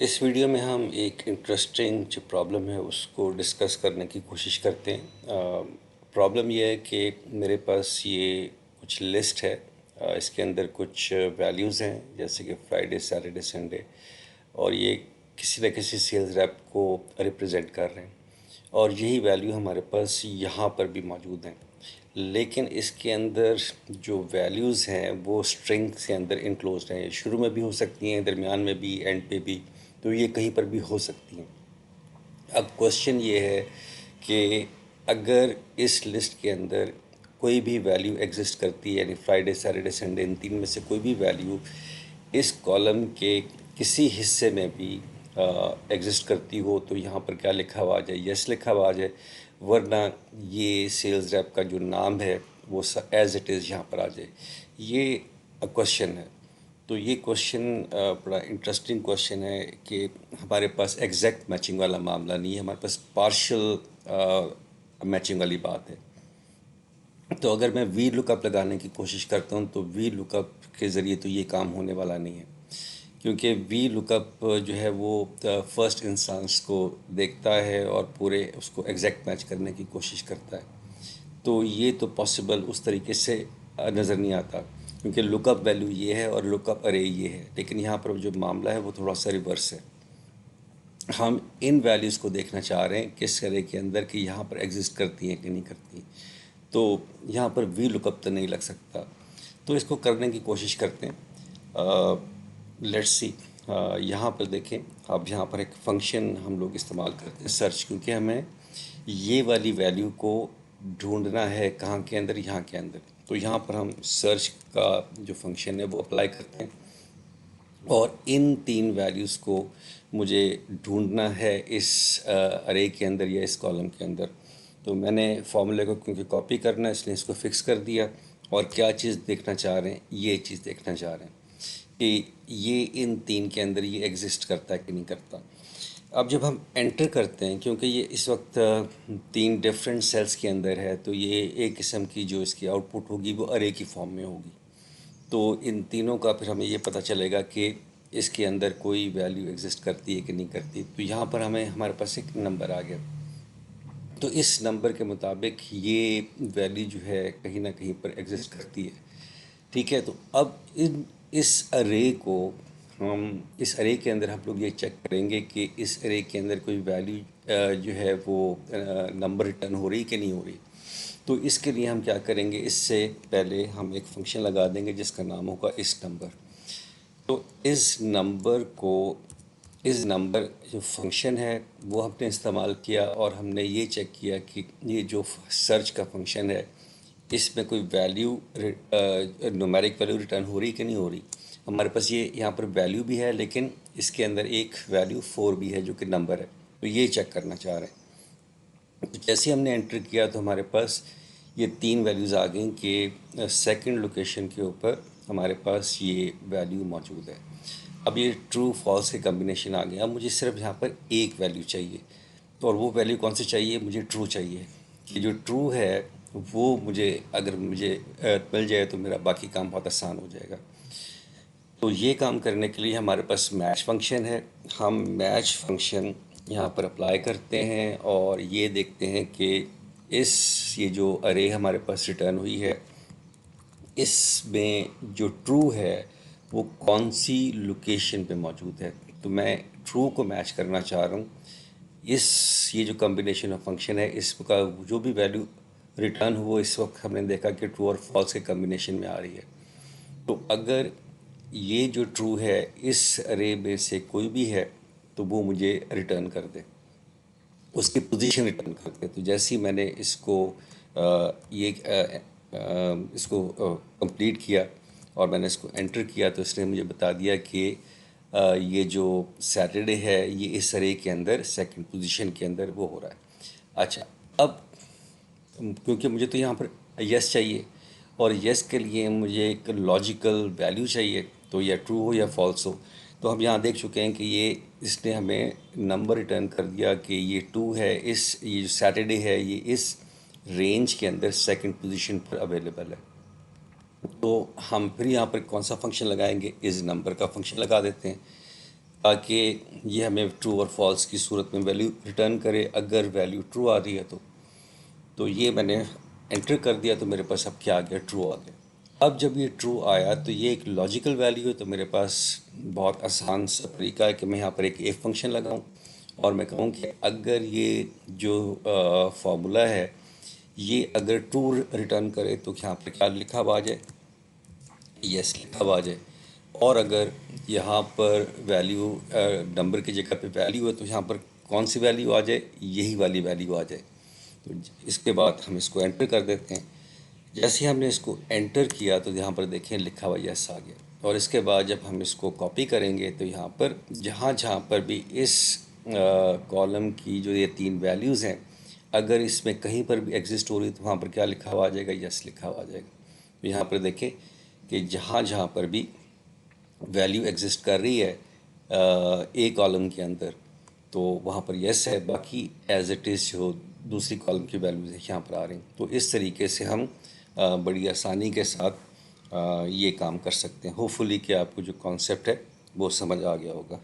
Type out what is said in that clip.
اس video میں ہم ایک انٹرسٹنگ جو پرابلم ہے اس کو ڈسکس کرنے کی کوشش کرتے ہیں۔ پرابلم یہ ہے کہ میرے پاس یہ کچھ لسٹ ہے، اس کے اندر کچھ ویلیوز ہیں جیسے کہ فرائیڈے، سیٹرڈے، سنڈے، اور یہ کسی نہ کسی سیلز ریپ کو ریپرزینٹ کر رہے ہیں، اور یہی ویلیو ہمارے پاس یہاں پر بھی موجود ہیں، لیکن اس کے اندر جو ویلیوز ہیں وہ اسٹرنگ کے اندر انکلوزڈ ہیں، شروع میں بھی ہو سکتی ہیں، درمیان میں بھی، اینڈ پہ بھی، تو یہ کہیں پر بھی ہو سکتی ہیں۔ اب کوشچن یہ ہے کہ اگر اس لسٹ کے اندر کوئی بھی ویلیو ایگزسٹ کرتی ہے، یعنی فرائیڈے، سیٹرڈے، سنڈے، ان تین میں سے کوئی بھی ویلیو اس کالم کے کسی حصے میں بھی ایگزسٹ کرتی ہو، تو یہاں پر کیا لکھا ہوا آ جائے؟ یس لکھا ہوا آ جائے، ورنہ یہ سیلز ریپ کا جو نام ہے وہ ایز اٹ از یہاں پر آ جائے۔ یہ کوشچن ہے۔ تو یہ کوشچن بڑا انٹرسٹنگ کوشچن ہے کہ ہمارے پاس ایگزیکٹ میچنگ والا معاملہ نہیں ہے، ہمارے پاس پارشل میچنگ والی بات ہے۔ تو اگر میں وی لک اپ لگانے کی کوشش کرتا ہوں تو وی لک اپ کے ذریعے تو یہ کام ہونے والا نہیں ہے، کیونکہ وی لک اپ جو ہے وہ فرسٹ انسٹانس کو دیکھتا ہے اور پورے اس کو ایگزیکٹ میچ کرنے کی کوشش کرتا ہے۔ تو یہ تو پاسبل اس طریقے سے نظر نہیں آتا، کیونکہ لک اپ ویلیو یہ ہے اور لک اپ ارے یہ ہے، لیکن یہاں پر جو معاملہ ہے وہ تھوڑا سا ریورس ہے۔ ہم ان ویلیوز کو دیکھنا چاہ رہے ہیں کس ارے کے اندر کہ یہاں پر ایگزسٹ کرتی ہیں کہ نہیں کرتی، تو یہاں پر وی لک اپ تو نہیں لگ سکتا۔ تو اس کو کرنے کی کوشش کرتے ہیں۔ لیٹس سی، یہاں پر دیکھیں، اب یہاں پر ایک فنکشن ہم لوگ استعمال کرتے ہیں سرچ، کیونکہ ہمیں یہ والی ویلیو کو ڈھونڈنا ہے کہاں کے اندر؟ یہاں کے اندر۔ تو یہاں پر ہم سرچ کا جو فنکشن ہے وہ اپلائی کرتے ہیں، اور ان تین ویلیوز کو مجھے ڈھونڈنا ہے اس ارے کے اندر یا اس کالم کے اندر۔ تو میں نے فارمولے کو کیونکہ کاپی کرنا ہے اس لیے اس کو فکس کر دیا، اور کیا چیز دیکھنا چاہ رہے ہیں؟ یہ چیز دیکھنا چاہ رہے ہیں کہ یہ ان تین کے اندر یہ ایگزسٹ کرتا ہے کہ نہیں کرتا۔ اب جب ہم انٹر کرتے ہیں، کیونکہ یہ اس وقت تین ڈیفرنٹ سیلز کے اندر ہے، تو یہ ایک قسم کی جو اس کی آؤٹ پٹ ہوگی وہ ارے کی فارم میں ہوگی۔ تو ان تینوں کا پھر ہمیں یہ پتہ چلے گا کہ اس کے اندر کوئی ویلیو ایگزسٹ کرتی ہے کہ نہیں کرتی۔ تو یہاں پر ہمارے پاس ایک نمبر آ گیا، تو اس نمبر کے مطابق یہ ویلیو جو ہے کہیں نہ کہیں پر ایگزسٹ کرتی ہے، ٹھیک ہے۔ تو اب اس ارے کے اندر ہم لوگ یہ چیک کریں گے کہ اس ارے کے اندر کوئی ویلیو جو ہے وہ نمبر ریٹرن ہو رہی کہ نہیں ہو رہی۔ تو اس کے لیے ہم کیا کریں گے؟ اس سے پہلے ہم ایک فنکشن لگا دیں گے جس کا نام ہوگا اس نمبر۔ تو اس نمبر جو فنکشن ہے وہ ہم نے استعمال کیا، اور ہم نے یہ چیک کیا کہ یہ جو سرچ کا فنکشن ہے اس میں کوئی ویلیو نومیرک ویلیو ریٹرن ہو رہی کہ نہیں ہو رہی۔ ہمارے پاس یہ یہاں پر ویلیو بھی ہے، لیکن اس کے اندر ایک ویلیو 4 بھی ہے جو کہ نمبر ہے، تو یہ چیک کرنا چاہ رہے ہیں۔ تو جیسے ہم نے انٹر کیا تو ہمارے پاس یہ تین ویلیوز آ گئیں کہ سیکنڈ لوکیشن کے اوپر ہمارے پاس یہ ویلیو موجود ہے۔ اب یہ ٹرو فالس کے کمبینیشن آ گیا، اب مجھے صرف یہاں پر ایک ویلیو چاہیے، تو اور وہ ویلیو کون سی چاہیے؟ مجھے ٹرو چاہیے، کہ جو ٹرو ہے وہ اگر مجھے مل جائے تو میرا باقی کام بہت آسان ہو جائے گا۔ تو یہ کام کرنے کے لیے ہمارے پاس میچ فنکشن ہے، ہم میچ فنکشن یہاں پر اپلائی کرتے ہیں، اور یہ دیکھتے ہیں کہ یہ جو ارے ہمارے پاس ریٹرن ہوئی ہے اس میں جو ٹرو ہے وہ کون سی لوکیشن پہ موجود ہے۔ تو میں ٹرو کو میچ کرنا چاہ رہا ہوں۔ یہ جو کمبینیشن آف فنکشن ہے اس کا جو بھی ویلیو ریٹرن ہو، اس وقت ہم نے دیکھا کہ ٹرو اور فالس کے کمبینیشن میں آ رہی ہے۔ تو اگر یہ جو ٹرو ہے اس ارے میں سے کوئی بھی ہے تو وہ مجھے ریٹرن کر دے، اس کی پوزیشن ریٹرن کر دے۔ تو جیسے ہی میں نے اس کو کمپلیٹ کیا اور میں نے اس کو انٹر کیا تو اس نے مجھے بتا دیا کہ یہ جو سیٹرڈے ہے یہ اس ارے کے اندر سیکنڈ پوزیشن کے اندر وہ ہو رہا ہے۔ اچھا، اب کیونکہ مجھے تو یہاں پر یس چاہیے، اور یس کے لیے مجھے ایک لاجیکل ویلیو چاہیے، تو یا ٹرو ہو یا فالس ہو۔ تو ہم یہاں دیکھ چکے ہیں کہ اس نے ہمیں نمبر ریٹرن کر دیا کہ یہ 2 ہے، یہ جو سیٹرڈے ہے یہ اس رینج کے اندر سیکنڈ پوزیشن پر اویلیبل ہے۔ تو ہم پھر یہاں پر کون سا فنکشن لگائیں گے؟ از نمبر کا فنکشن لگا دیتے ہیں۔ تاکہ یہ ہمیں ٹرو اور فالس کی صورت میں ویلیو ریٹرن کرے. اگر ویلیو ٹرو آ رہی ہے تو یہ میں نے انٹر کر دیا تو میرے پاس اب کیا آ گیا؟ ٹرو آ گیا. اب جب یہ ٹرو آیا تو یہ ایک لاجیکل ویلیو ہے، تو میرے پاس بہت آسان سا طریقہ ہے کہ میں یہاں پر ایک ایف فنکشن لگاؤں اور میں کہوں کہ اگر یہ جو فارمولا ہے یہ اگر ٹرو ریٹرن کرے تو یہاں پر کیا لکھا ہوا آ جائے؟ یس لکھا ہوا آ جائے. اور اگر یہاں پر ویلیو نمبر کی جگہ پہ ویلیو ہے تو یہاں پر کون سی ویلیو آ جائے؟ یہی والی ویلیو آ جائے. تو اس کے بعد ہم اس کو انٹر کر دیتے ہیں. جیسے ہی ہم نے اس کو انٹر کیا تو یہاں پر دیکھیں لکھا ہوا یس آ گیا. اور اس کے بعد جب ہم اس کو کاپی کریں گے تو یہاں پر جہاں جہاں پر بھی اس کالم کی جو یہ 3 ویلیوز ہیں اگر اس میں کہیں پر بھی ایگزسٹ ہو رہی تو وہاں پر کیا لکھا ہوا آ جائے گا؟ یس لکھا ہوا آ جائے گا. تو یہاں پر دیکھیں کہ جہاں جہاں پر بھی ویلیو ایگزسٹ کر رہی ہے اے کالم کے اندر تو وہاں پر یس ہے، باقی ایز اٹ از جو دوسری کالم کی ویلیوز یہاں پر آ رہی ہیں. تو اس طریقے سے ہم بڑی آسانی کے ساتھ یہ کام کر سکتے ہیں. ہوپ فلی کہ آپ کو جو کانسیپٹ ہے وہ سمجھ آ گیا ہوگا.